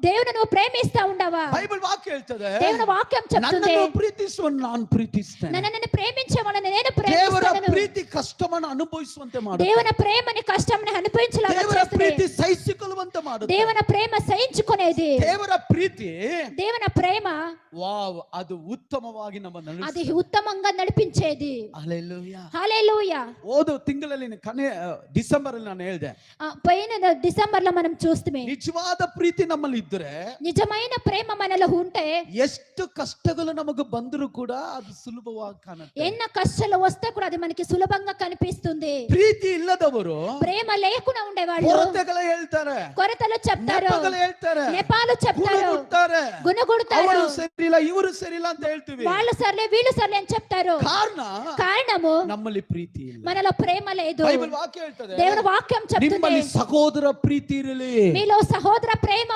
దేవుని నువ్వు ప్రేమిస్తా ఉండవా? బైబిల్ వాక్యం ಹೇಳ್ತದೆ, దేవుని వాక్యం చెప్తుంది, నన్ను ప్ರೀತಿಸುವವನು ನಾನು ಪ್ರೀತಿಸ್ತೇನೆ. నన్ను ప్రేమించేవాళ్ళని నేను ದೇವರ ప్రేమిస్తాను. ಪ್ರೀತಿ ಕಷ್ಟವನ್ನು ಅನುಭವಿಸುವಂತೆ ಮಾಡುತ್ತೆ. దేవుని ప్రేమని కష్టంని అనుభవించలాగా ದೇವರ చేస్తుంది. ಪ್ರೀತಿ ಸಹಿಸಿಕೊಳ್ಳುವಂತೆ ಮಾಡುತ್ತೆ. దేవుని ప్రేమ సహించుకునేది. ದೇವರ ಪ್ರೀತಿ, దేవుని ప్రేమ ವಾವ್, ಅದು ಉತ್ತಮವಾಗಿ ನಮ್ಮ అది ನಡೆಸುತ್ತೆ. ఉత్తమంగా నడిపించేది. ಹಲ್ಲೆಲೂಯಾ. హల్లెలూయా. ಹೋದ ತಿಂಗಳಲ್ಲಿ ಡಿಸೆಂಬರ್ ಅಲ್ಲಿ ನಾನು ಹೇಳಿದೆ, పోయిన డిసెంబర్ లో మనం చూస్తామే, ನಿಜವಾದ ಪ್ರೀತಿ ನಮ್ಮಲ್ಲಿ ಇದ್ದರೆ, నిజమైన ప్రేమ మనలో ఉంటే ಎಷ್ಟು ಕಷ್ಟಗಳು ನಮಗೆ ಬಂದರೂ ಕೂಡ ಅದು ಸುಲಭವಾಗಿ ಕಾಣುತ್ತೆ. ఎన్న కష్టాలు వస్తే కూడా అది మనకి సులభంగా కనిపిస్తుంది. ಪ್ರೀತಿ ಇಲ್ಲದವರು ప్రేమ లేకుండా ఉండేవాళ్ళు ಕೊರತೆಗಳು ಹೇಳ್ತಾರೆ, కొరతలు చెప్తారు, ನೆಪಗಳು ಹೇಳ್ತಾರೆ, నెపాలు చెప్తారు, ಗುಣಗುಡ್ತಾರೆ, గుణగుడతారు, ಅವರು ಸರಿಯಿಲ್ಲ ಇವರು ಸರಿಯಿಲ್ಲ ಅಂತ ಹೇಳ್ತೀವಿ. వాళ్ళు సర్లే వీళ్ళు సర్లే అని చెప్తారు. కారణము ನಮ್ಮಲ್ಲಿ ಪ್ರೀತಿ ಇಲ್ಲ, మనలో ప్రేమ లేదు. ಬೈಬಲ್ ವಾಕ್ಯ ಹೇಳ್ತದೆ, దేవుని వాక్యం చెప్తుంది, ನಿಮ್ಮಲ್ಲಿ ಸಹೋದರ ಪ್ರೀತಿ ಇರಲಿ. మీలో సహోదర ప్రేమ